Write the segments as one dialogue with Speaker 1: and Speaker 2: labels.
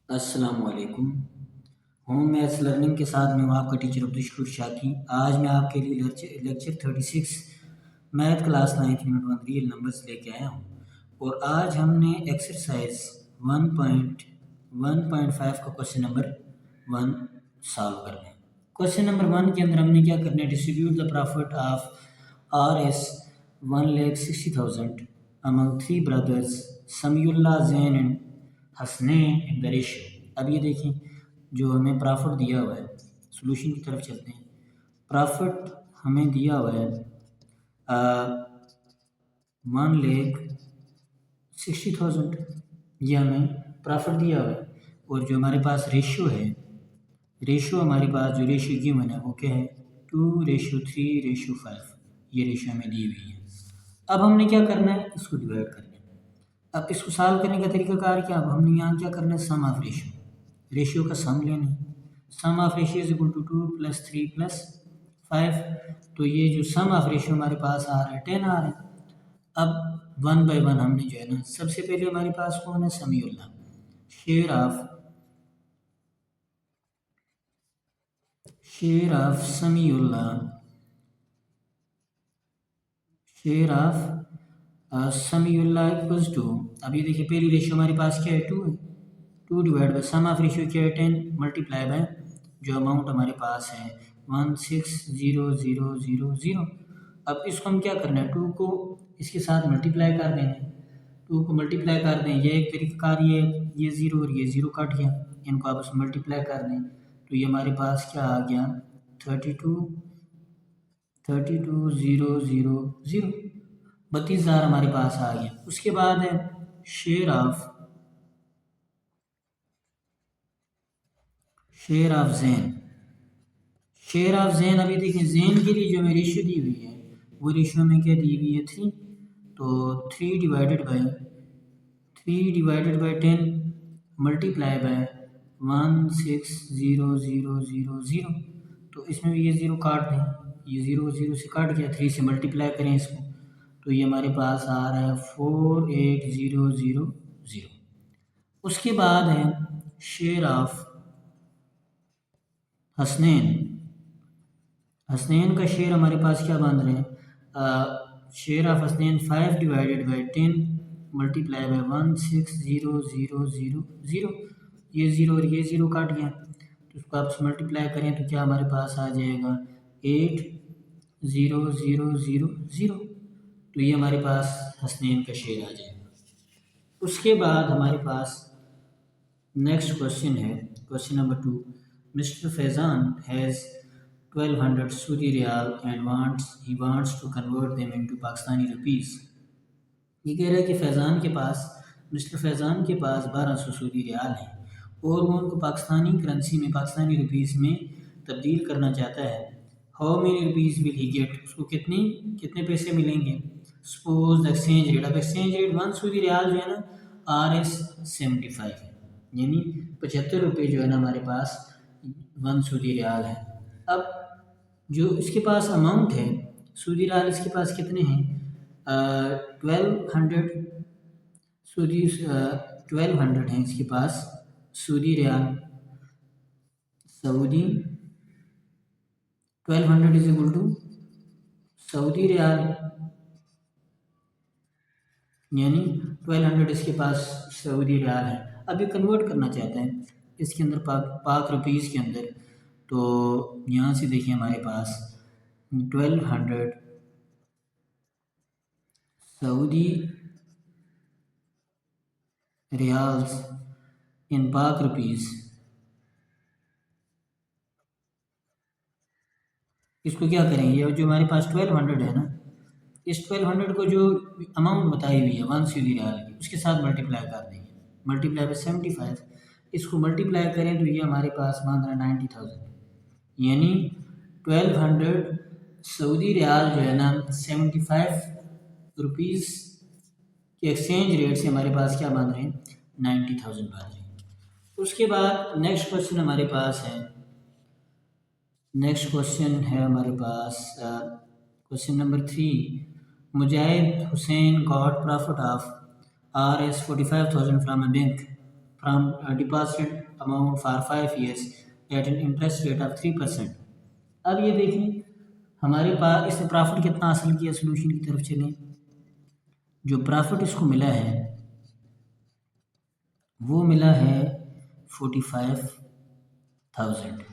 Speaker 1: अस्सलाम वालेकुम। Home maths learning के साथ मैं हूँ आपका टीचर अब्दुल शाकी। आज मैं आपके लिए lecture 36 math class 9th unit 1 real numbers लेके आया हूँ। और आज हमने एक्सरसाइज 1.1.5 का क्वेश्चन नंबर 1 सॉल्व करना है। क्वेश्चन नंबर 1 के अंदर हमने क्या करना है, distribute the profit of RS 1,60,000 among three brothers Samiullah, Zain and Hasnain in the ratio. अब ये देखें जो हमें प्रॉफिट दिया हुआ है, सॉल्यूशन की तरफ चलते हैं। प्रॉफिट हमें दिया हुआ है 1,60,000, ये हमें प्रॉफिट दिया हुआ है। और जो हमारे पास रेशियो है, रेशियो हमारे पास जो रेशियो गिवन है वो क्या है, 2:3:5। ये रेशियो हमें दी हुई है। अब हमने क्या करना है, इसको डिवाइड करना है। अब इसको सॉल्व करने का तरीकाकार क्या, अब हमने यहाँ क्या करना है, सम ऑफ रेशियो, रेशियो का सम लेना है। Sum of ratio is equal to 2 + 3 + 5। तो ये जो सम ऑफ रेशियो हमारे पास आ रहा है 10 आ रहा है। अब 1 बाय 1 हमने जो है ना, सबसे पहले हमारे पास कौन है, Samiullah. Share of Samiullah, share of Samiullah equals to, अब ये देखिए पहली रेशियो हमारे पास क्या है, 2 है। 2 divide by sum of ratio क्या है, 10 मल्टीप्लाई बाय जो अमाउंट हमारे पास है 1,60,000। अब इसको हम क्या करना है, 2 को इसके साथ मल्टीप्लाई कर देंगे। 2 को मल्टीप्लाई कर दें, ये एक तरीक़ाकार, ये 0 और ये 0 कट गया, इनको आप मल्टीप्लाई कर दें तो ये हमारे पास क्या आ गया, 32,000। 32,000 हमारे पास आ गया। उसके बाद है share of Zain. Share of Zain, अभी देखिए ज़ैन के लिए जो हमें रेशियो दी हुई है वो रेशियो में क्या दी हुई है, 3। तो 3 डिवाइडेड बाई 10 मल्टीप्लाई बाय 1,60,000। तो इसमें भी ये 0 काट दें, ये 0 0 से काट गया, 3 से मल्टीप्लाई करें इसको तो ये हमारे पास आ रहा है 48,000। उसके बाद है शेयर ऑफ हसनैन का शेयर हमारे पास क्या बन रहे हैं, share of Hasnain 5 divided by 10 multiply by 1,60,000। ये 0 और ये 0 काट गया तो इसको आप मल्टीप्लाई करें तो क्या हमारे पास आ जाएगा 8,000। तो ये हमारे पास हसनैन का शेयर आ जाएगा। उसके बाद हमारे पास नेक्स्ट क्वेश्चन है, question number 2। Mister Faizan has 1,200 Saudi riyal and he wants to convert them into Pakistani rupees. ये कह रहा है कि मिस्टर फैज़ान के पास 1,200 सऊदी रियाल है और वो उनको पाकिस्तानी करेंसी में, पाकिस्तानी रुपीस में तब्दील करना चाहता है। How many rupees will he get, उसको कितने पैसे मिलेंगे। सपोज द एक्सचेंज रेट, अब एक्सचेंज रेट 1 सऊदी रियाल जो है ना RS 75 है, यानी 75 रुपये जो है ना हमारे पास 1 सऊदी रियाल है। अब जो इसके पास अमाउंट है सऊदी रियाल, इसके पास कितने हैं, 1200 हैं इसके पास Saudi riyal. 1200 is equal to Saudi riyal, यानी 1200 इसके पास सऊदी रियाल है। अब ये कन्वर्ट करना चाहता है इसके अंदर पाक रुपीज़ के अंदर। तो यहाँ से देखिए हमारे पास 1200 सऊदी रियाल्स इन पाक रुपीज़, इसको क्या करेंगे, ये जो हमारे पास 1200 है ना, इस 1200 को जो अमाउंट बताई हुई है 1 सऊदी रियाल की, उसके साथ मल्टीप्लाई कर देंगे, मल्टीप्लाई बाई 75। इसको मल्टीप्लाई करें तो ये हमारे पास मान रहा है 90,000, यानी 1200 सऊदी रियाल जो है ना 75 रुपीज़ के एक्सचेंज रेट से हमारे पास क्या बन रहे हैं, 90,000 बन रहे हैं। उसके बाद नेक्स्ट क्वेश्चन हमारे पास है, हमारे पास question number 3। Mujahid Hussain got profit of RS 45,000 from a bank from deposited amount for 5 years at an interest rate of 3%. अब ये देखें हमारे पास इसने प्रॉफिट कितना हासिल किया। सोल्यूशन की तरफ चलें। जो प्रॉफिट इसको मिला है वो मिला है 45,000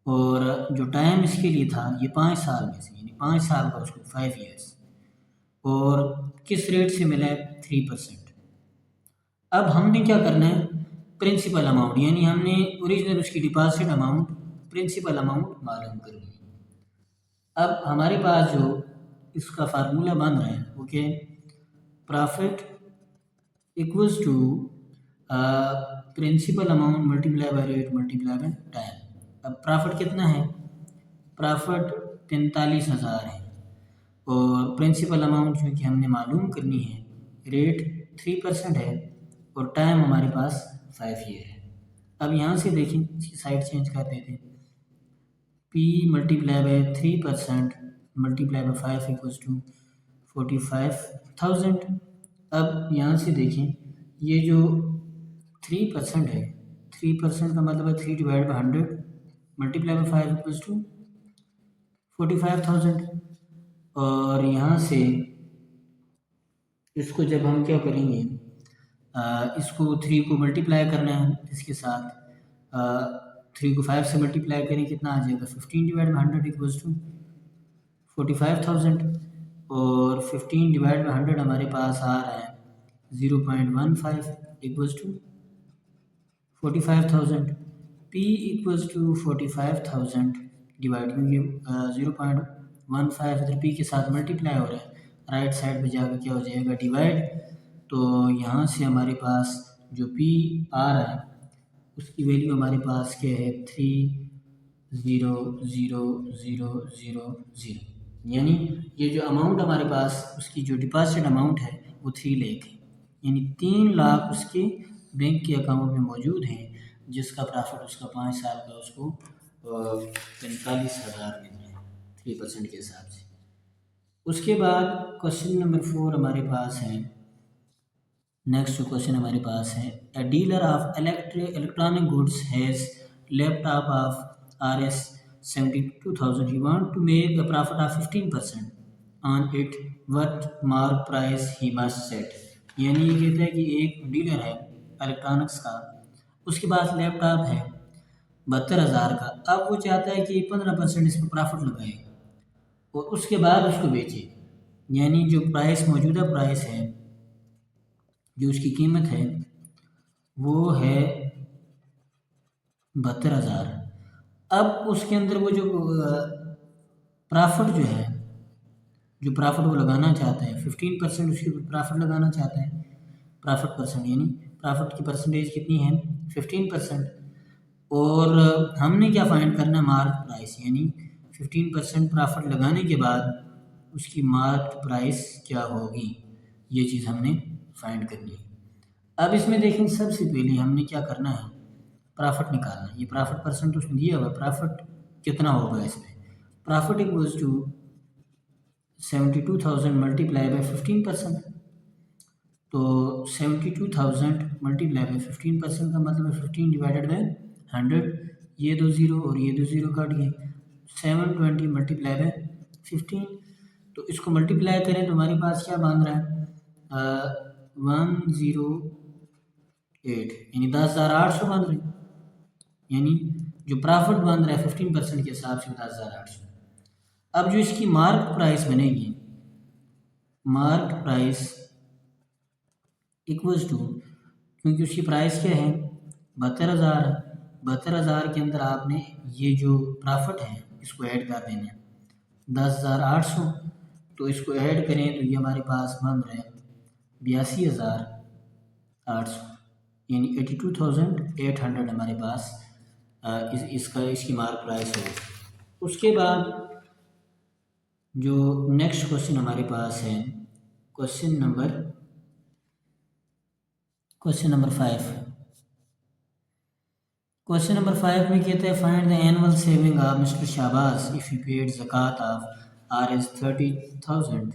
Speaker 1: और जो टाइम इसके लिए था ये 5 साल में से, यानी 5 साल का उसको 5 ईयर्स, और किस रेट से मिला है 3%। अब हमने क्या करना है, प्रिंसिपल अमाउंट यानी हमने ओरिजिनल उसकी डिपॉजिट अमाउंट प्रिंसिपल अमाउंट मालूम करनी है। अब हमारे पास जो इसका फार्मूला बन रहा है वो क्या है, profit equals to principal amount multiply by rate multiply by time. अब प्रॉफिट कितना है, प्रॉफिट 45,000 है और प्रिंसिपल अमाउंट जो कि हमने मालूम करनी है, रेट 3% है और टाइम हमारे पास 5 ईयर है। अब यहाँ से देखें, इसकी साइड चेंज कर देते हैं। P multiply by 3% multiply by 5 equals to 45,000। अब यहाँ से देखें, ये जो 3% है, 3% का मतलब है 3 divide by 100 multiply by 5 equals to 45,000। और यहाँ से इसको जब हम क्या करेंगे, इसको 3 को मल्टीप्लाई करना है इसके साथ, 3 को 5 से मल्टीप्लाई करें कितना आ जाएगा, 15 डिवाइड बाई 100 इक्वल्स टू 45,000 और 15 डिवाइड बाई 100 हमारे पास आ रहा है 0.15 equals to 45,000। P equals to 45,000 divide, क्योंकि 0.15 इधर P के साथ मल्टीप्लाई हो रहा है, राइट साइड पे जाकर क्या हो जाएगा, डिवाइड। तो यहाँ से हमारे पास जो P आ रहा है उसकी वैल्यू हमारे पास क्या है, 3,0,0,0,0, यानी ये जो अमाउंट हमारे पास उसकी जो डिपॉजिट अमाउंट है वो 3 लाख है, यानी 3 लाख उसके बैंक के अकाउंट में मौजूद हैं, जिसका प्रॉफिट उसका 5 साल का उसको 45,000 मिल रहा है 3% के हिसाब से। उसके बाद क्वेश्चन नंबर 4 हमारे पास है। नेक्स्ट क्वेश्चन हमारे पास है, अ dealer of electronic goods has laptop off RS 72,000, he want to make a profit of 15% on it, what mark price he must set। यानी ये कहता है कि एक डीलर है इलेक्ट्रॉनिक्स का, उसके पास लैपटॉप है 72,000 का। अब वो चाहता है कि 15% इस पर प्रॉफिट लगाए और उसके बाद उसको बेचे, यानी जो प्राइस मौजूदा प्राइस है, जो उसकी कीमत है वो है 72,000। अब उसके अंदर वो जो प्रॉफिट जो है, जो प्रॉफिट वो लगाना चाहता है 15% उसके प्रॉफिट लगाना चाहता है, प्रॉफिट परसेंट यानी प्रॉफिट की परसेंटेज कितनी है 15%। और हमने क्या फाइंड करना है, मार्क प्राइस, यानी 15% प्रॉफिट लगाने के बाद उसकी मार्क प्राइस क्या होगी, ये चीज़ हमने फाइंड करनी है। अब इसमें देखें, सबसे पहले हमने क्या करना है, प्रॉफिट निकालना है। ये प्रॉफिट परसेंट उसने दिया हुआ, प्रॉफिट कितना होगा इसमें, profit equals to 72,000 multiply by 15%। तो 72,000 मल्टीप्लाई बाई 15% का मतलब है 15 डिवाइडेड बाई 100, ये 2 0 और ये 2 0 काट गए, 720 मल्टीप्लाई बाई 15। तो इसको मल्टीप्लाई करें तो हमारे पास क्या बन रहा है, 108, यानी 10,800 बन रहे हैं, यानी जो प्रॉफिट बन रहा है 15% के हिसाब से 10,800। अब जो इसकी मार्क प्राइस बनेगी, मार्क प्राइस इक्वल्स टू, क्योंकि उसकी प्राइस क्या है 72,000 है, 72,000 के अंदर आपने ये जो प्रॉफिट है इसको ऐड कर देना है 10,800। तो इसको ऐड करें तो ये हमारे पास बन रहा है 82,800, यानी 82,800 हमारे पास इसकी मार्क प्राइस है। उसके बाद जो नेक्स्ट क्वेश्चन हमारे पास है, क्वेश्चन नंबर 5। क्वेश्चन नंबर 5 में कहते हैं, find the annual saving of Mister Shahbaz if he paid zakat of RS 30,000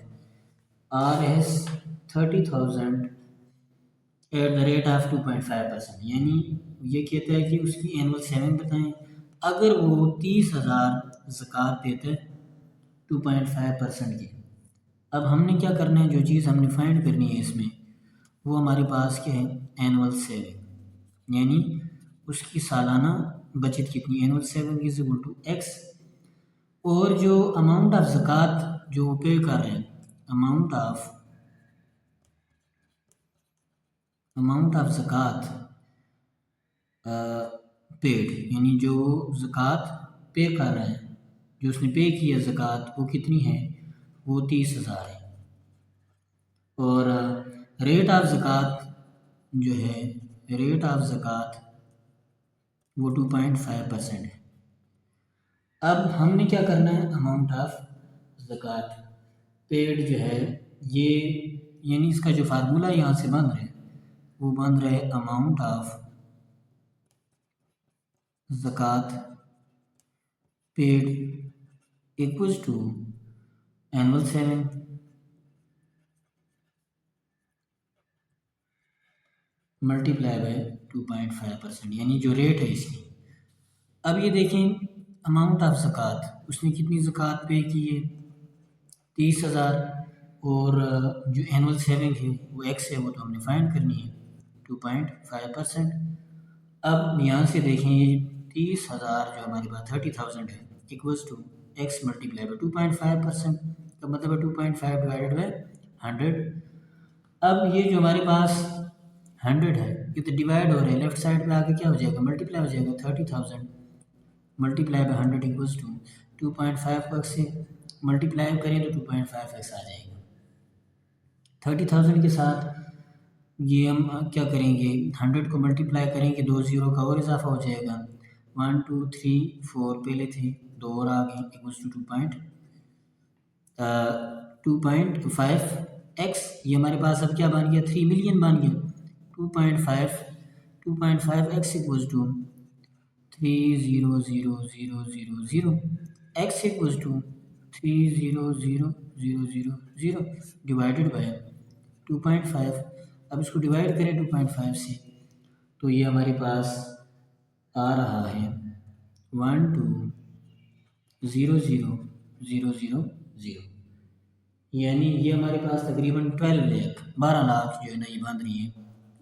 Speaker 1: at at the rate of 2.5%, यानी ये कहता है कि उसकी एनुअल सेविंग बताएं अगर वो 30,000 ज़कात देता है 2.5% की। अब हमने क्या करना है, जो चीज़ हमने फाइंड करनी है इसमें, वो हमारे पास क्या है, एनुअल सेविंग, यानी उसकी सालाना बचत कितनी, annual saving is equal to x, और जो अमाउंट ऑफ ज़कात जो वो पे कर रहे हैं, अमाउंट ऑफ ज़कात पेड, यानी जो ज़कात पे कर रहे हैं, जो उसने पे किया ज़कात वो कितनी है, वो 30,000 है। और रेट ऑफ ज़कात जो है, रेट ऑफ ज़कात वो 2.5% है। अब हमने क्या करना है, अमाउंट ऑफ ज़कात पेड जो है ये, यानी इसका जो फार्मूला यहाँ से बन रहा है वो बन रहा है amount of zakat paid equals to annual saving multiply by 2.5%, यानी जो रेट है इसकी। अब ये देखें अमाउंट ऑफ ज़कात, उसने कितनी ज़कात पे की है, 30,000, और जो एनुअल सेविंग है वो एक्स है, वो तो हमने फाइंड करनी है 2.5%। अब यहाँ से देखें ये 30,000 जो हमारे पास 30,000 है equals to x multiply by 2.5%, का मतलब है 2.5 डिवाइडेड बाई 100। अब ये जो हमारे पास 100 है ये तो डिवाइड हो रहा है, लेफ्ट साइड पे आके क्या हो जाएगा, मल्टीप्लाई हो जाएगा, 30,000 मल्टीप्लाई बाई 100 इक्वल्स टू 2.5 से मल्टीप्लाई करें तो 2.5x आ जाएगा। 30,000 के साथ ये हम क्या करेंगे, 100 को मल्टीप्लाई करेंगे, 2 ज़ीरो का और इजाफा हो जाएगा, 1 2 3 4 पहले थे, 2 और आ गए, इक्वल्स टू 2.5x। ये हमारे पास अब क्या बन गया, 3 मिलियन बन गया। 2.5x equals to 300,000 x equals to 300,000 divided by 2.5। अब इसको डिवाइड करें 2.5 से तो ये हमारे पास आ रहा है 12,000,000, यानी ये हमारे पास तकरीबन 12 लाख जो है ना ये बन रही है।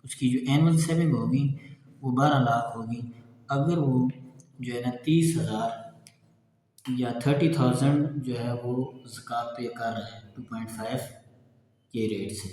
Speaker 1: उसकी जो एनुअल सेविंग होगी वो 12 लाख होगी अगर वो जो है ना 30,000 या 30,000 जो है वो ज़कात पे कर रहा है 2.5 के रेट से।